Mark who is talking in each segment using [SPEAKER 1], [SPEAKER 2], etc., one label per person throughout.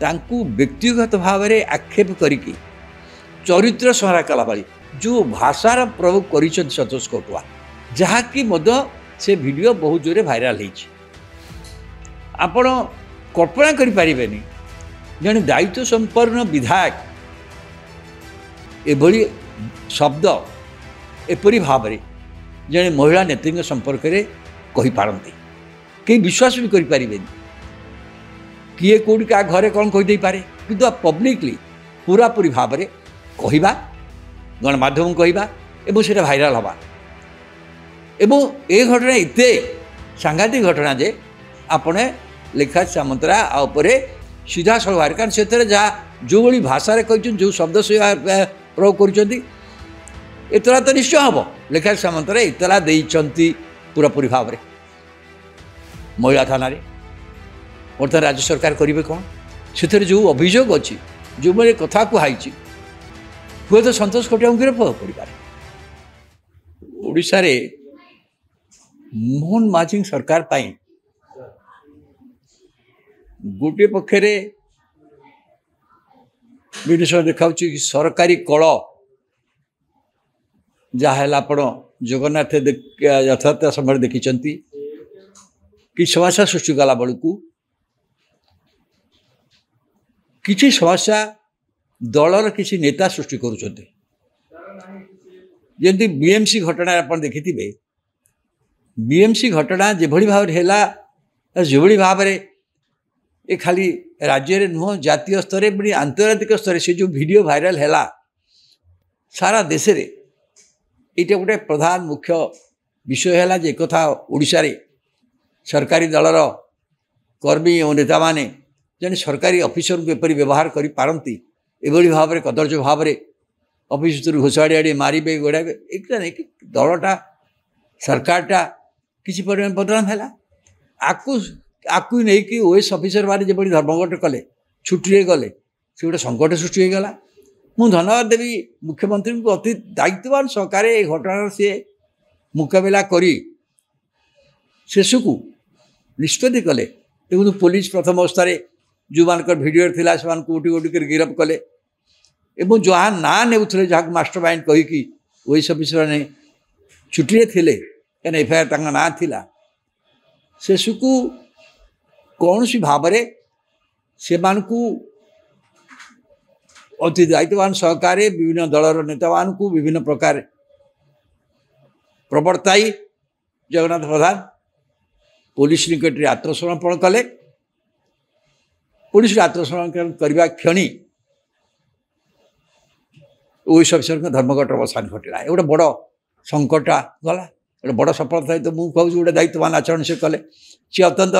[SPEAKER 1] तांकु व्यक्तिगत भाव में आक्षेप करिकी चरित्र संहार कला भाई जो भाषार प्रयोग कर संतोष कटुआ जहाँकि से वीडियो बहुत जोरे भाइराल होती आपण कल्पना करें जड़े दायित्व संपन्न विधायक एभली शब्द एपरी भाव में जड़े महिला नेत्री संपर्क में कहीपारती कई विश्वास भी करें किए कौटी क्या घरे कौन कहीदे पारे कि पब्लिकली पूरापूरी भाव में कहवा गणमाध्यम कहवा एवं से भाइराल हवा एवं ए घटना एते सांघातिक घटना जे आपने लेखा सामंतरा आउपरे सीधा सब बाहर कारण से जहाँ जो भाई भाषा जो शब्द से प्रयोग कर एतला तो निश्चय हम लेखा सामंतरा एतला देती पूरापूरी भाव में महिला थाना बर्तमान राज्य सरकार करेंगे कौन से जो अभियोग अच्छी जो मैंने कथा कहुई हुए तो संतोष कटिया गिरफ पड़ पारे ओडिशा रे मोहन माझी सरकार पाई गोटे पक्षरे विदेश देखा कि सरकारी कल जहाँ आप जगन्नाथ यथार्थ समय देखी कि समस्या सृष्टि कला बेलू किसी समस्या दलर किसी नेता सृष्टि करुँच जमी बीएमसी घटना आप देखि बीएमसी घटना जो भाव जो भाव में ये खाली राज्य रे नुह जातीय स्तर में आंतर्जातिक स्तर से जो वीडियो भाइराल है सारा देश रे ये गोटे प्रधान मुख्य विषय है जे कथा ओडिशा रे सरकारी दलर कर्मी और नेता माने जन सरकारी ऑफिसर को एपरी व्यवहार करि पारंती एभली भाव में कदर्य भाव में ऑफिस घोषाड़ी आड़ी मारे गोड़ाबे एक नहीं कि दलटा सरकारटा किसी परिमाण बदनाम है आपको नहीं कि ओएस ऑफिसर मारे जो धर्मघट कले छुट्टी गले से गोटे संकट सृष्टि होगला मु धन्यवाद देवी मुख्यमंत्री को अति दायित्ववान सरकार ये घटना सी मुकाबला करी शेष को निष्पत्ति कले देखो पुलिस प्रथम अवस्था जो मान भिडियो थिला से गोटी गोटी कर गिरफ कले एवं जहाँ ना नेउथले जहाँ मास्टर माइंड कहीकि ओएस ऑफिसर ने छुट्टी थे क्या एफआईआर तक ना थिला शेष को कौन सी भाव में से अति दायित्ववान सरकार विभिन्न दलर नेता मान को विभिन्न प्रकार प्रवर्ताई जगन्नाथ प्रधान पुलिस निकट में आत्मसमर्पण कले पुलिस आत्मसमर्पण करने क्षणी ओएस ऑफिसर धर्मघट अवसान घटला गोटे बड़ संकट गला गोटे बड़ सफलता तो मुझे कहूँ गोटे दायित्ववान आचरण से कले सी अत्यंत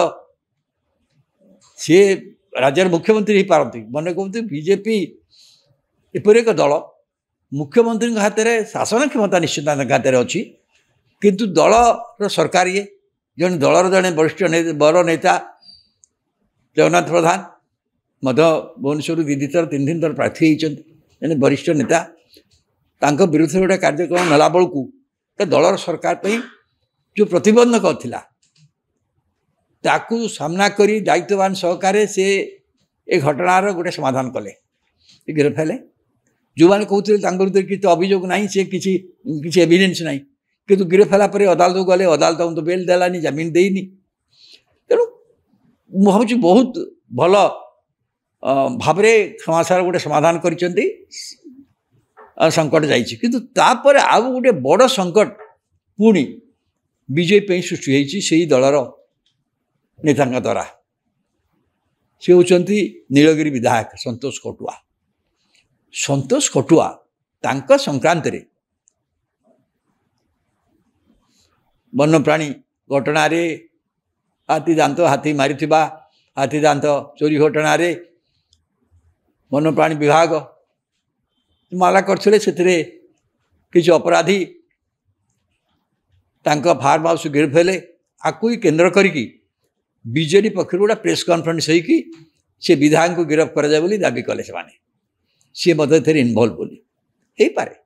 [SPEAKER 1] सी राज्यर मुख्यमंत्री हो पारती मन कहते बीजेपी एपरी एक दल मुख्यमंत्री हाथ में शासन क्षमता निश्चित हाथ में अच्छी किंतु दलर सरकार ये जन दलर जड़े वरिष्ठ बड़ नेता जगन्नाथ प्रधान भुवनेश्वर दीदी थर तीन दिन थर प्रार्थी होती वरिष्ठ नेता तांको विरुद्ध गोटे कार्यक्रम नेला बेलू दलर सरकार पर जो प्रतिबंधक थिला ताकू सामना करी दायित्ववान सहकार से ए घटनार गोटे समाधान कले गिरफ है जो मैंने कहते विरुद्ध कि तो अभियोग ना सी किसी एविडेंस ना कि गिरफ है अदालत गले अदालत तो बेल देलानी जमीन देनी तेणु मुझे बहुत भल भाव समस्या गोटे समाधान कर संकट जापर आउ गोटे बड़ संकट पुणी बीजेपी सृष्टि होती से दलर नेता द्वारा सी होती नीलगिरी विधायक संतोष कटुआ तांका संक्रांत रे वन्यप्राणी घटना रे हाथी दांत हाथी मारी हाथी दांत चोरी घटना रे वन्यप्राणी विभाग माला करथिले सेथिरे किछि अपराधी तांका फार्म हाउस गिरफ हेले आकु ही केन्द्र करिकी बीजेडी पक्ष गोटे प्रेस कॉन्फ्रेंस होगी से विधायक को गिरफ कर दाबी कले सी मत इनवल्व बोली पारे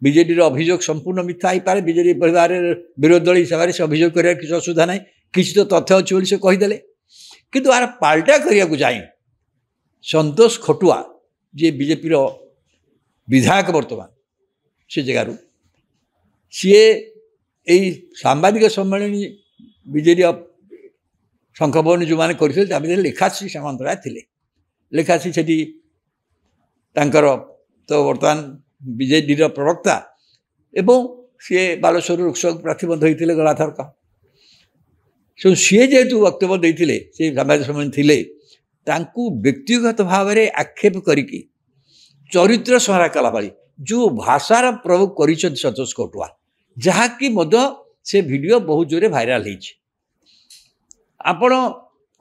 [SPEAKER 1] बीजेडी अभियोग संपूर्ण मिथ्या हो पारे बीजेडी परिवार विरोधी दल हिसाब से अभियोग कर किसी असुविधा ना कि तो तथ्य अच्छी से कहीदे किंतु आर पाल्टा करने को जाए संतोष खटुआ जी बीजेपी विधायक बर्तमान से जगार सी यही सांबादिक सम्मेलन बीजेडी शंखभवन जो मैंने करते लेखाश्री सामंतराय थे लेखाश्री से तो बर्तमान बीजेडी प्रवक्ता एवं सी बालेश्वर लोकसभा प्रार्थी होते गलाथरक सो सी जेहेतु वक्तव्य देते से सांबादिक सम्मेलन थे व्यक्तिगत भाव में आक्षेप करिकी चरित्र संहार कला भाई जो भाषार प्रयोग कर संतोष खटुआ जहाँकि से वीडियो बहुत जोरे भाइराल होती आपण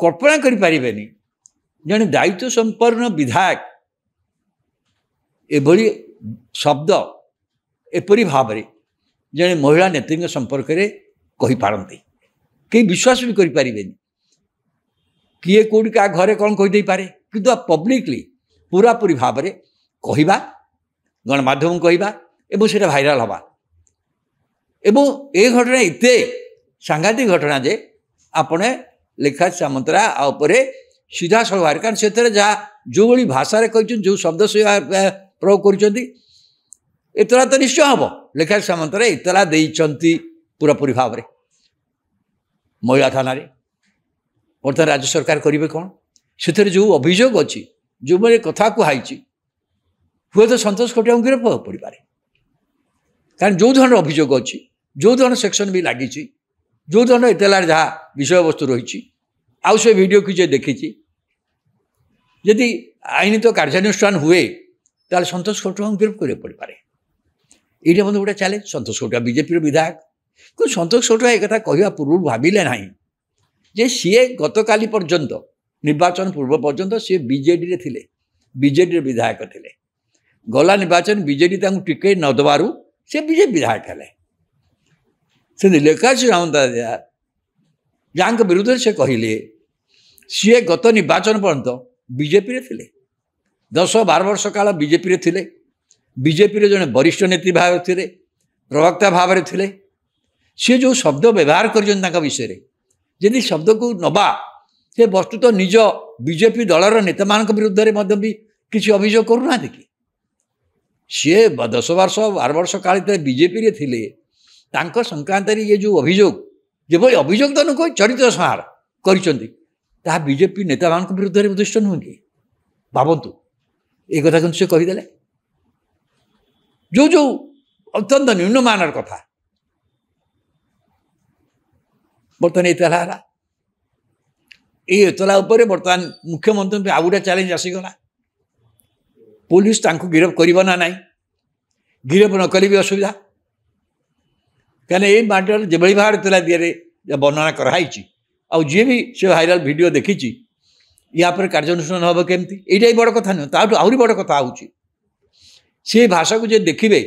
[SPEAKER 1] कल्पना करें जड़े दायित्व संपन्न विधायक एभली शब्द एपरी भाव में जड़े महिला नेत्री संपर्क में कहीपारती कई विश्वास भी करें किए कौटी क्या घरे कौन कहीदे पारे कि पब्लिकली पूरा पूरी भाव में कहवा गणमाध्यम कहवा एवं से भाइराल हवा एवं ये घटना इतने सांघातिक घटना जे आपने लेखा सामंतराय सीधा सलवार कारण से जहाँ जो भाई भाषा कही जो शब्द से प्रयोग करतला तो निश्चय हम लेखा सामंतराय इतला देती पूरा पूरी भाव में महिला थाना बर्तमान राज्य सरकार करेंगे कौन से जो अभियोग अच्छी जो मैंने कथा कहुई हुए तो संतोष खटुआ को गिरफ्त पड़ पारे कारण जो धरण अभियोग अच्छी जो धरण सेक्शन भी लगी जो धरण इतला जहाँ विषय वस्तु रही आउ से वीडियो कि देखी यदि आईन तो कार्यानुष्ठान हुए ताल संतोष खटुआ को गिरफ्त कर पड़ पारे ये मतलब गोटे चैलेंज संतोष खटुआ बीजेपी विधायक को संतोष खटुआ एक कहवा पूर्व भाविले ना जे सीए गत काली पर्यंत निर्वाचन पूर्व पर्यंत सी बीजेडी थे बीजेडी विधायक थे गला निर्वाचन बीजेडी टिकेट न दबारू से बीजेपी विधायक है से लेखाश्री सामंतराय जहाँ विरुद्ध से कहले सी गत निर्वाचन पर्यंत बीजेपी थे 10-12 वर्ष काल बीजेपी थे बीजेपी जड़े वरिष्ठ नेत्री भाव थे प्रवक्ता भाव में थे सी जो शब्द व्यवहार कर विषय यदि शब्द को नवा से वस्तु तो निज बीजेपी दलर नेता मान विरुद्ध में भी किसी अभियोग करूना कि सी 10 वर्ष 12 वर्ष काल बीजेपी थे संक्रांत ये जो अभियोग जो अभियोग तो नुक चरित्र संहार कर बीजेपी नेता मान विरुद्ध में उद्दिष्ट नुह कि भावतु ये कथा कि कहीदे जो अत्यंत निम्नमानर कथा बर्तमान एतला एतला बर्तमान मुख्यमंत्री आउ गोटे चैलेंज आसीगला पुलिस गिरफ करना ना गिरफ न कले भी असुविधा कहीं ये मैटर जो भाव एतला दिए वर्णना कराई आउ जी भी से भाइराल वीडियो देखी या पर कार्यानुष्ठान हम केमती यही बड़ कथा नुह आहरी बड़ कथा होची से भाषा को जो देखिए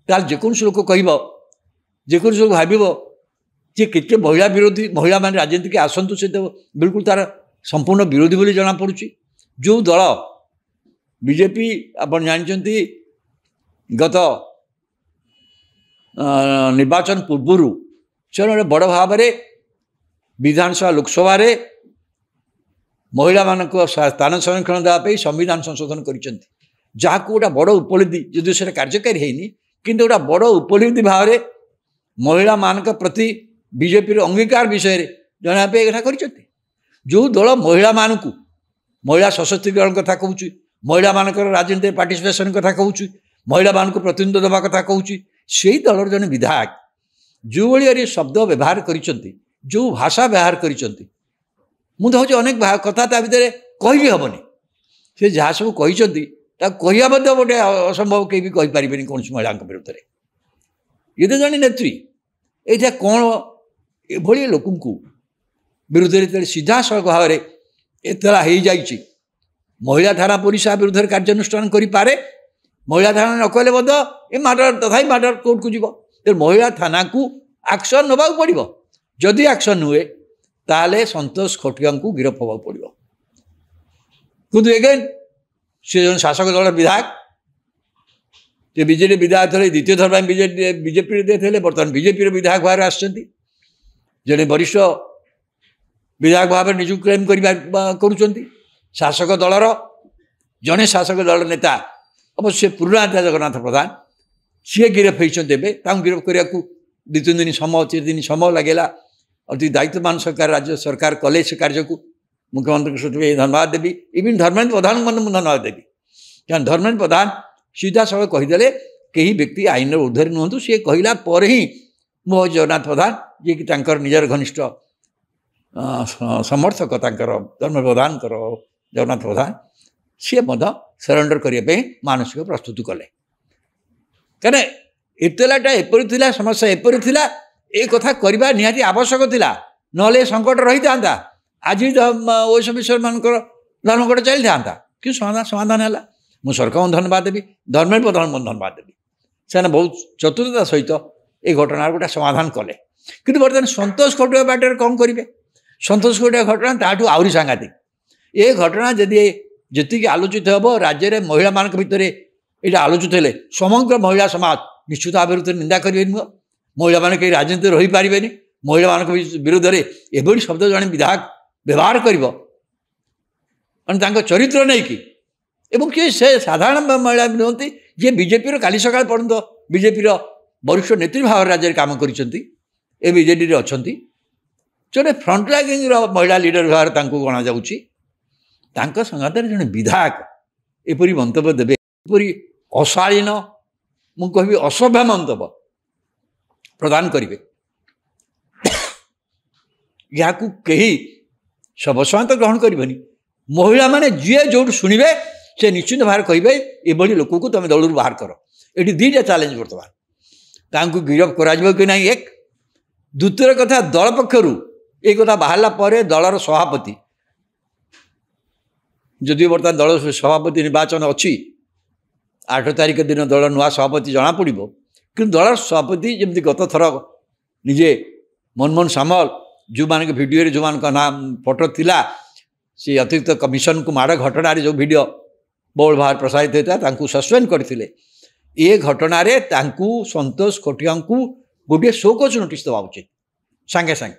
[SPEAKER 1] ताल जेकोसी लोक कह जेकोसी लोक भाव जे कितने महिला विरोधी महिला मान राजनीति के आसतु से तो बिल्कुल तार संपूर्ण विरोधी बोली जना पड़ुची जो दल बीजेपी आप जानते गत निर्वाचन पूर्वर से बड़ भाव में विधानसभा लोकसभा महिला मान स्थान संरक्षण देवाई संविधान संशोधन कर जहाँ को गोटे बड़ उपलब्धि यदि से कार्यकारी है कि गोटे बड़ उपलब्धि भाव में महिला मान प्रति बीजेपी अंगीकार विषय जनापे एक कर जो दल महिला मानू महिला सशक्तिकरण कथा कहूँ महिला मान राजनीति पार्टिसिपेशन कथा कहूँ महिला मान प्रतिनिधित्व देवा कथा कहूँ से दलर जन विधायक जो भाई शब्द व्यवहार कर जो भाषा व्यवहार कर मुझे अनेक कथा ता भितर कह भी हेनी से जहाँ सब कहते कहवा गोटे असंभव कहीं भी कहीपर कौन महिला विरुद्ध में ये तो जन नेत्री ये कौन ये लोक विरुद्ध में सीधा सड़क भाव में एतला हो जाए महिला थाना पुलिस विरुद्ध में कार्यानुष्ठान करें महिला थाना न कहले ये मैटर तथा मैटर कोर्ट को जीव तो महिला थाना को एक्शन नवा पड़ो जदि एक्शन हुए ताले संतोष खटुआ को गिरफ्त होगा पड़ो किंतु एगेन सी जो शासक दल विधायक जे बीजेडी विधायक थे द्वितीय थर बीजेपी थे बर्तमान बीजेपी विधायक भाव आसुँच जड़े वरिष्ठ विधायक भाव निजुक्ति क्लेम कर शासक दलर जड़े शासक दल नेता अवश्य पुराणा नेता जगन्नाथ प्रधान सी गिरफ होती गिरफ करने को 2-3 दिन समय 3 दिन समय लगेगा अति दायित्वमान सरकार राज्य सरकार कले से कार्य को मुख्यमंत्री सहित धन्यवाद देवी इवन धर्मेन्द्र प्रधान को धन्यवाद देवी क्या धर्मेन्द्र प्रधान सीधा सब कहीदे कई व्यक्ति आईन ऊर्धर नुहतु सी कहला ही मो जगन्नाथ प्रधान जी कि निजर घनिष्ठ समर्थक धर्मेन्द्र प्रधान जगन्नाथ प्रधान सी सरेंडर करने मानसिक प्रस्तुति कले कहीं एतलाटा एपरी समस्या एपरी थी ए कथा करवा निहाती आवश्यक थिला नले संकट रही था आज ओएस विषय मान धर्मघट चली था कि समाधान है मु सरकार धन्यवाद देवी धर्मेन्द्र प्रधान को धन्यवाद देवी से बहुत चतुरता सहित ये घटना गोटे समाधान कले कि बर्तमान संतोष खटुआ बाटे कौन करेंगे संतोष खटुआ घटना ताठू आहरी सांघातिक ये घटना जदि जी आलोचित हम राज्य में महिला मान भितर यहाँ आलोचित है समग्र महिला समाज निश्चित भाव निंदा करेंगे नुह महिला मैंने कहीं राजनीति रही पारे महिला मान विरोध में एभली शब्द जड़े विधायक व्यवहार कर चरित्र नहीं कि एवं किए से साधारण महिला नुहति जी बीजेपी काली सका पर्यंत बीजेपी वरिष्ठ नेत्री भाव राज्य काम कर बीजेडी अच्छा जड़े फ्रंट लाइनिंग महिला लीडर भाव गणा जा संगात जड़े विधायक एपरी मंतव्य देवे एपरी अशालीन मु कहि असभ्य मंतव्य प्रदान करेंगे यहाँ कहीं सर्वस्वांत ग्रहण करनी महिला माने जी जो शुणे से निश्चित भाव कहे ये लोक को तुम दलू बाहर कर ये दीटा चैलेंज बर्तमान गिरफ कर एक द्वितीय कथा दल पक्षर ये कथा बाहर दलर सभापति जदि बर्तमान दल सभापति निर्वाचन अच्छी 8 तारिख दिन दल नुआ सभापति जना पड़ कि दल सभापति जमी गत थर निजे मनमोहन सामल जो मान भिडियो जो मान नाम फोटो थिला से अतिरिक्त कमिशन को माड़ घटना जो वीडियो बहुल भाव प्रसारित होता सस्पेंड करते ये घटना संतोष खटिया को गोटे शोकज नोटिस दवा उचित सांगे सांगे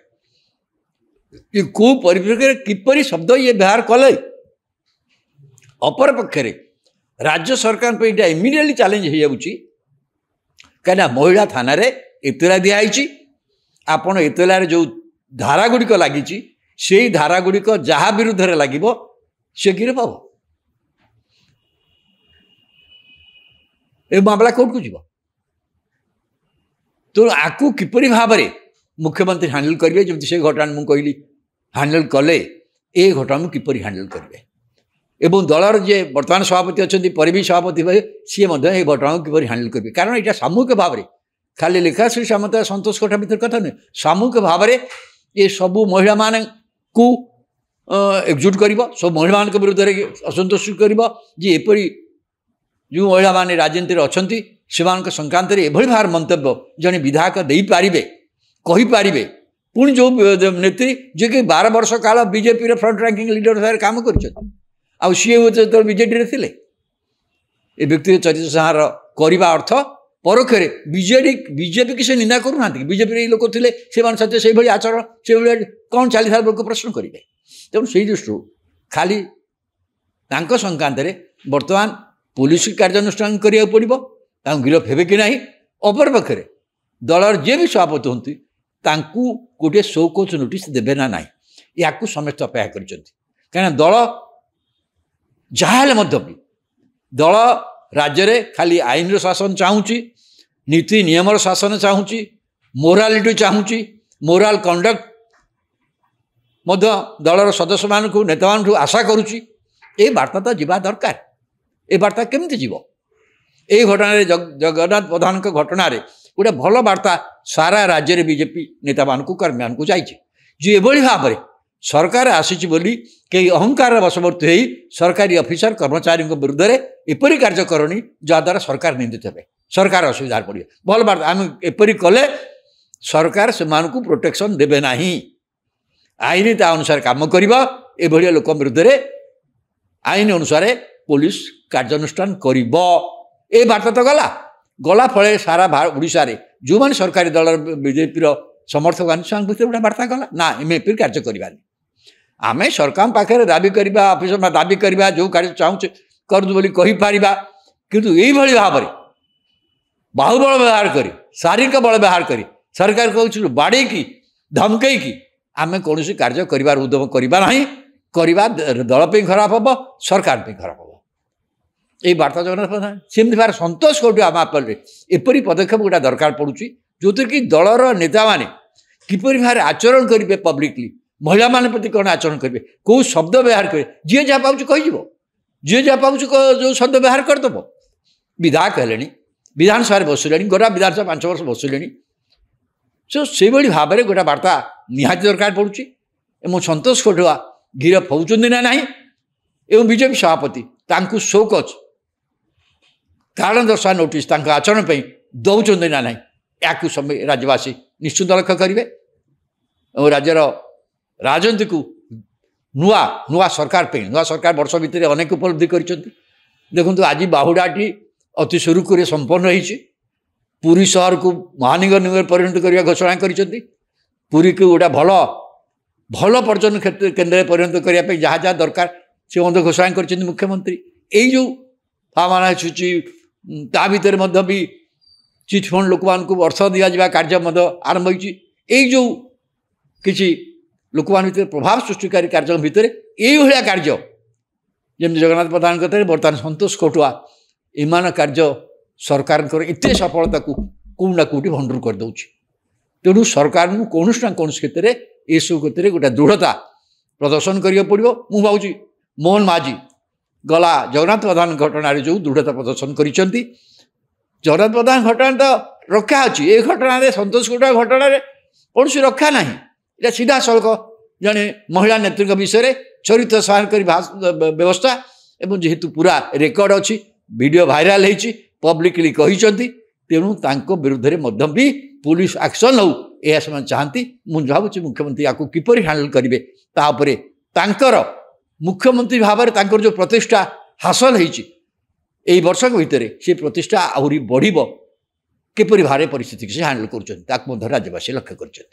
[SPEAKER 1] को परिप्रेक्षी किपरि शब्द ये व्यवहार कले अपर पक्षरे राज्य सरकार पे इटा इमिडिएटली चैलेंज हो जाउची कहीं महिला थाना एतला दिखाई आपण एतलार जो धारा गुड़िक लगी से धारा गुड़िक जहाँ विरुद्ध में लगे सी गिरफ हम ए मामला कोर्ट को जीव तो आपको किपरि भाव में मुख्यमंत्री हैंडल करेंगे जमी से घटना मुझे कहली हैंडल कले ये घटना किपरि हैंडल करेंगे एवं दलर जे वर्तमान सभापति अच्छा परिवी सभापति भाई सी घटना को किपरि हैंडल करेंगे कारण यहाँ सामूहिक भाव में खाली लेखाश्री सामंत संतोष खटा भर कथा नुहे सामूहिक भाव में ये सबू महिला मान को एकजुट कर सब महिला मान विरुद्ध असंतोष करपरी जो महिला मान राजनीति अच्छा से संक्रांत एभली भाव मंतव्य जड़े विधायक दे पारे कहींपारे पुणी जो नेत्री जी कि 12 वर्ष काल बीजेपी फ्रंट रैंकिंग लीडर भाव काम कर सी बीजेडी थे ये व्यक्ति चरित्र संहार करने अर्थ परोक्षे बीजेपी की से निंदा करूना बीजेपी लोक थे से भाई आचरण से कौन चली था लोक प्रश्न करेंगे तेणु से दृष्टि खाली संक्रांत बर्तमान पुलिस कार्यानुष्ठान करा पड़ो गिरफ हे कि ना अपर पक्षे दलर जे भी सभापति होती गोटे शोकज नोटिस देवे ना ना या समस्त अपेक्षा कर दल जहाँ भी दल राज्य में खाली आईन शासन चाहूँगी नीति नियम शासन चाहूँगी मोरालिटी चाहूँगी मोराल कंडक्ट दलर सदस्य मान नेता मान आशा करुच्ची ये वार्ता तो जीवा दरकार ये वार्ता केमती जीव ये घटना जगन्नाथ प्रधान घटना गोटे भल वार्ता सारा राज्य में बीजेपी नेता मान कर्मी मान जाइए एभली भाव में सरकार आसी बोली कई अहंकार वशवर्ती हो सरकारी ऑफिसर कर्मचारी विरुद्ध में एपरी कार्यकरणी जहाद्वारा सरकार निंदित हे सरकार असुविधा पड़े भल बात आम एपरी कले सरकार से प्रोटेक्शन देवे ना आईन ता अनुसार काम कर लोक विरुद्ध में आईन अनुसार पुलिस कार्यानुष्ठान कर बार्ता तो गला फल सारा ओडिशा रे जो मैंने सरकारी दल बीजेपी समर्थक गोटे बार्ता गला ना एम एपरी कार्य करवानी आम सरकार पाखे दाबी करवा ऑफिसर दाबी करवा जो कार्य चाहूँ करूँ बोली कहीपर किंतु यही भाव में बाहुबल व्यवहार कर शारीरिक बल व्यवहार कर सरकार कहूँ बाड़े की धमकई की आम कौन कार्य कर उद्यम करवा ना करवा दल पे खराब हम सरकार पे खराब हम ये वार्ता जगन्नाथ प्रधान सेमती भाव संतोष कौटू आम आपल एपरी पदक्षेप गोटा दरकार पड़ू जो कि दलर नेता मैंने किपरि भाव आचरण करेंगे पब्लिकली महिला मान प्रति कौन आचरण करेंगे कौ शब्द व्यवहार करें जी जहाँ पाँच कही जी जहाँ पाँच जो शब्द व्यवहार करदेव विधायक है विधानसभा बसिले गोटा विधानसभा 5 वर्ष बसिले सो से भाव में गोटा वार्ता निहाती दरकार पड़ू संतोष कटुआ गिरफ होती ना एवं बीजेपी सभापति तांकु शोकज कारण दर्शा नोटिस आचरण पर दौरान ना या समय राज्यवासी निश्चित लक्ष्य करेंगे और राज्यर राजनीति को नुआ नुआ सरकार वर्ष भितर अनेक उपलब्धि कर देखु आज बाहुडाटी अति सुरुखुरे संपन्न होती पुरी सहर को महानगर निगम परिणत करने घोषणा कर पुरी को गोटा भल भल पर्यटन क्षेत्र केन्द्र परिणत करने जहाँ जहाँ दरकार से घोषणा कर मुख्यमंत्री यही जो भावना सूची ता भर भी चिट फंड लोक मान अर्थ दि जा कार्य आरंभ होती जो किसी लोक मान प्रभाव सृष्टिकारी कार्य भितर यही कार्य जमी जगन्नाथ प्रधान कहते बर्तमान संतोष कटुआ ईमान कार्य सरकार एत सफलता को कौटना कौटी भंडूर करदे तेणु सरकार कौन ना कौन क्षेत्र में ये सब क्षेत्र में गोटे दृढ़ता प्रदर्शन करा पड़ो मु भावी मोहन माझी गला जगन्नाथ प्रधान घटना जो दृढ़ता प्रदर्शन कर जगन्नाथ प्रधान घटना तो रक्षा अच्छी ये घटना संतोष कटुआ घटना कौन सी रक्षा ना ये सीधा सड़क जड़े महिला नेत्री विषय चरित्र सहायकारी व्यवस्था एवं जेहेतु पूरा रेकर्ड अच्छी वीडियो भाइराल होती पब्लिकली कहते तेणु विरुद्ध में भी पुलिस एक्शन हो यह से चाहती मुझे भावुँ मुख्यमंत्री या किपर हैंडल करेंगे तापर तांकर मुख्यमंत्री भाव में जो प्रतिष्ठा हासिल होई वर्ष भितर से प्रतिष्ठा आहरी बढ़ किपर भाव परिस्थिति से हैंडल कर राज्यवासी लक्ष्य कर।